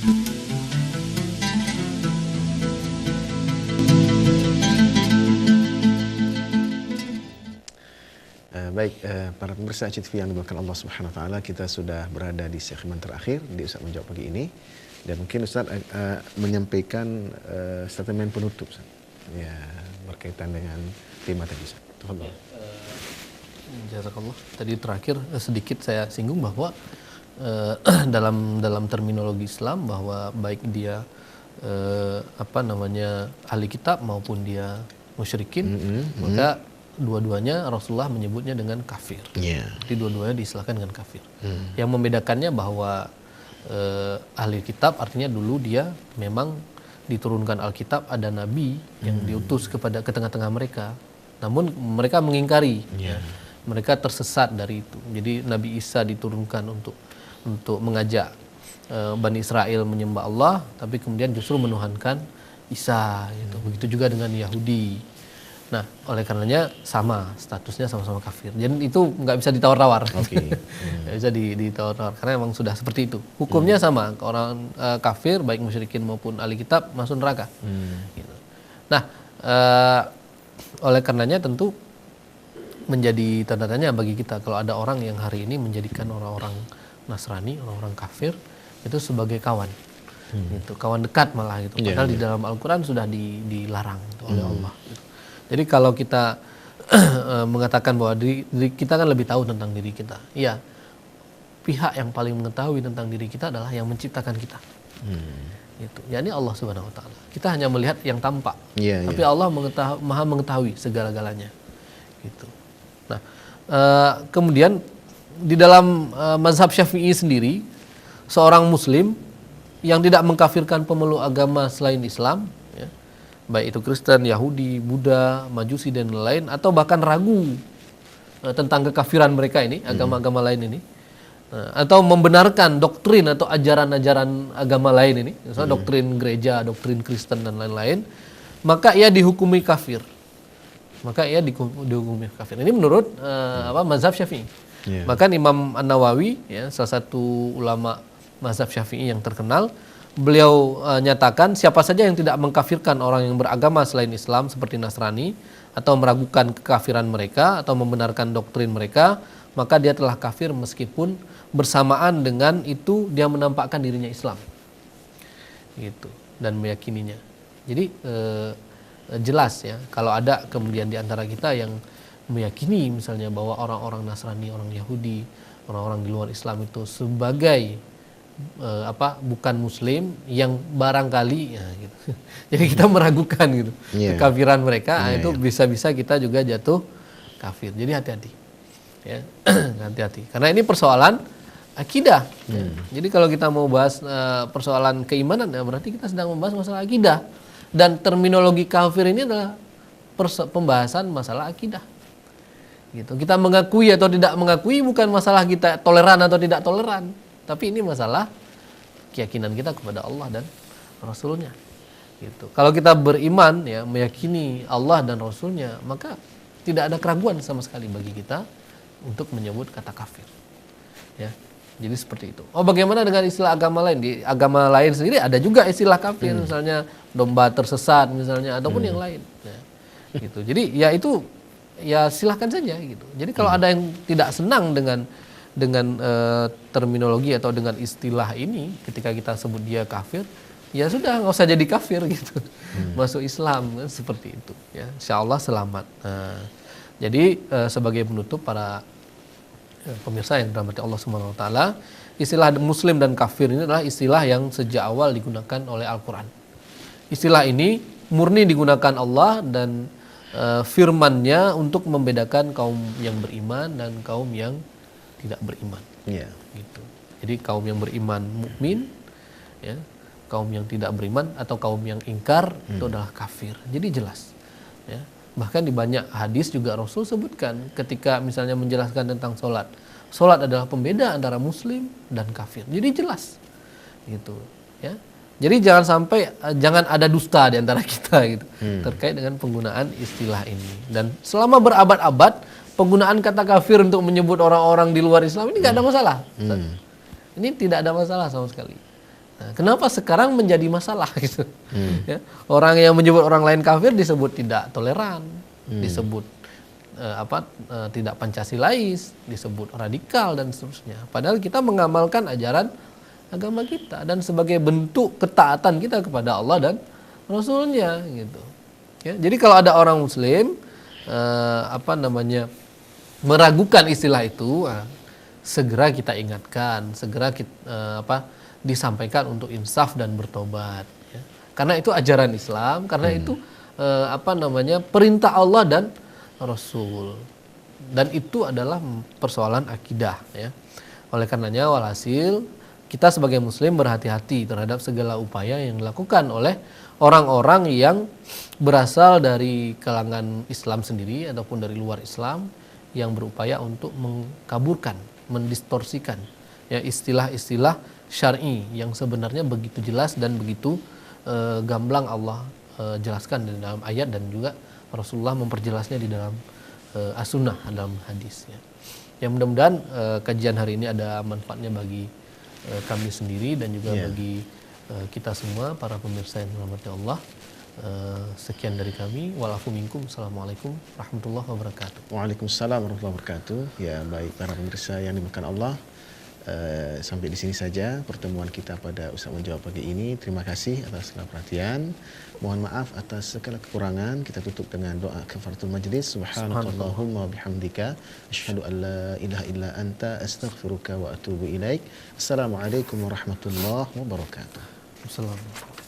Baik, para pemirsa CTV yang dimuliakan Allah Subhanahu wa taala, kita sudah berada di segmen terakhir di Ustaz Menjawab pagi ini. Dan mungkin Ustaz menyampaikan statement penutup, Ustaz. Ya, berkaitan dengan tema tadi, Ustaz. Tafadhol. Jazakallah. Tadi terakhir sedikit saya singgung bahwa dalam terminologi Islam bahwa baik dia ahli kitab maupun dia musyrikin, maka dua-duanya Rasulullah menyebutnya dengan kafir. Jadi dua-duanya diistilahkan dengan kafir. Yang membedakannya bahwa ahli kitab artinya dulu dia memang diturunkan Alkitab, ada nabi yang diutus ke tengah-tengah mereka. Namun mereka mengingkari. Mereka tersesat dari itu. Jadi Nabi Isa diturunkan untuk mengajak Bani Israel menyembah Allah, tapi kemudian justru menuhankan Isa gitu. Begitu juga dengan Yahudi. Nah, oleh karenanya sama statusnya, sama-sama kafir. Jadi itu nggak bisa ditawar-tawar. Nggak bisa ditawar-tawar karena memang sudah seperti itu. Hukumnya sama, orang kafir baik musyrikin maupun ahli kitab masuk neraka. Gitu. Nah, oleh karenanya tentu menjadi tanda tanya bagi kita kalau ada orang yang hari ini menjadikan orang-orang Nasrani, orang-orang kafir itu sebagai kawan. Gitu, kawan dekat malah gitu. Padahal di dalam Al-Qur'an sudah dilarang gitu, oleh Allah gitu. Jadi kalau kita mengatakan bahwa diri kita kan lebih tahu tentang diri kita. Iya, pihak yang paling mengetahui tentang diri kita adalah yang menciptakan kita. Gitu. Yani Allah Subhanahu Wa Taala. Kita hanya melihat yang tampak, tapi Allah maha mengetahui segala-galanya. Gitu. Nah, kemudian di dalam mazhab Syafi'i sendiri, seorang Muslim yang tidak mengkafirkan pemeluk agama selain Islam, baik itu Kristen, Yahudi, Buddha, Majusi dan lain, atau bahkan ragu tentang kekafiran mereka ini, agama-agama lain ini, atau membenarkan doktrin atau ajaran-ajaran agama lain ini, misalnya doktrin gereja, doktrin Kristen dan lain-lain, maka ia dihukumi kafir. Ini menurut mazhab Syafi'i. Bahkan Imam An-Nawawi, salah satu ulama mazhab Syafi'i yang terkenal, beliau nyatakan siapa saja yang tidak mengkafirkan orang yang beragama selain Islam seperti Nasrani atau meragukan kekafiran mereka atau membenarkan doktrin mereka, maka dia telah kafir meskipun bersamaan dengan itu dia menampakkan dirinya Islam. Gitu, dan meyakininya. Jadi jelas ya, kalau ada kemudian di antara kita yang meyakini misalnya bahwa orang-orang Nasrani, orang Yahudi, orang-orang di luar Islam itu sebagai bukan Muslim yang barangkali gitu. Jadi kita meragukan gitu kekafiran mereka, itu bisa-bisa kita juga jatuh kafir. Jadi hati-hati, ya. Hati-hati. Karena ini persoalan akidah. Jadi kalau kita mau bahas persoalan keimanan, ya berarti kita sedang membahas masalah akidah. Dan terminologi kafir ini adalah pembahasan masalah akidah. Gitu. Kita mengakui atau tidak mengakui bukan masalah kita toleran atau tidak toleran, tapi ini masalah keyakinan kita kepada Allah dan Rasulnya. Gitu. Kalau kita beriman, ya meyakini Allah dan Rasulnya, maka tidak ada keraguan sama sekali bagi kita untuk menyebut kata kafir. Ya, jadi seperti itu. Oh, bagaimana dengan istilah agama lain? Di agama lain sendiri ada juga istilah kafir, misalnya domba tersesat, misalnya ataupun yang lain. Ya, gitu. Jadi ya itu ya silahkan saja gitu. Jadi kalau ada yang tidak senang dengan terminologi atau dengan istilah ini, ketika kita sebut dia kafir, ya sudah nggak usah jadi kafir gitu, masuk Islam kan, seperti itu. Ya, insya Allah selamat. Jadi sebagai penutup para pemirsa yang dirahmati Allah Subhanahu Wa Taala, istilah Muslim dan kafir ini adalah istilah yang sejak awal digunakan oleh Al-Quran. Istilah ini murni digunakan Allah dan firman-Nya untuk membedakan kaum yang beriman dan kaum yang tidak beriman. Gitu. Jadi kaum yang beriman mukmin, ya, kaum yang tidak beriman atau kaum yang ingkar itu adalah kafir. Jadi jelas. Ya. Bahkan di banyak hadis juga Rasul sebutkan ketika misalnya menjelaskan tentang sholat. Sholat adalah pembeda antara muslim dan kafir. Jadi jelas. Gitu. Ya. Jadi jangan ada dusta di antara kita gitu terkait dengan penggunaan istilah ini. Dan selama berabad-abad penggunaan kata kafir untuk menyebut orang-orang di luar Islam ini nggak ada masalah. Ini tidak ada masalah sama sekali. Nah, kenapa sekarang menjadi masalah gitu? Ya, orang yang menyebut orang lain kafir disebut tidak toleran, disebut tidak Pancasilais, disebut radikal dan seterusnya. Padahal kita mengamalkan ajaran agama kita dan sebagai bentuk ketaatan kita kepada Allah dan Rasulnya gitu. Ya, jadi kalau ada orang Muslim meragukan istilah itu, segera kita ingatkan, segera disampaikan untuk insaf dan bertobat. Ya. Karena itu ajaran Islam, karena itu perintah Allah dan Rasul, dan itu adalah persoalan akidah. Ya. Oleh karenanya walhasil kita sebagai Muslim berhati-hati terhadap segala upaya yang dilakukan oleh orang-orang yang berasal dari kalangan Islam sendiri ataupun dari luar Islam yang berupaya untuk mengkaburkan, mendistorsikan ya istilah-istilah syar'i yang sebenarnya begitu jelas dan begitu gamblang Allah jelaskan di dalam ayat, dan juga Rasulullah memperjelasnya di dalam as-sunnah, dalam hadis. Ya. Yang mudah-mudahan kajian hari ini ada manfaatnya bagi kami sendiri dan juga bagi kita semua para pemirsa yang dirahmati Allah. Sekian dari kami. Walafu minkum. Assalamualaikum warahmatullahi wabarakatuh. Waalaikumsalam warahmatullahi wabarakatuh. Ya, baik para pemirsa yang dimuliakan Allah. Sampai di sini saja pertemuan kita pada Ustaz Menjawab pagi ini. Terima kasih atas segala perhatian. Mohon maaf atas segala kekurangan. Kita tutup dengan doa kafaratul majlis. Subhanakallahumma wa bihamdika asyhadu an la ilaha illa anta astaghfiruka wa atubu ilaik. Assalamualaikum warahmatullahi wabarakatuh. Assalamualaikum.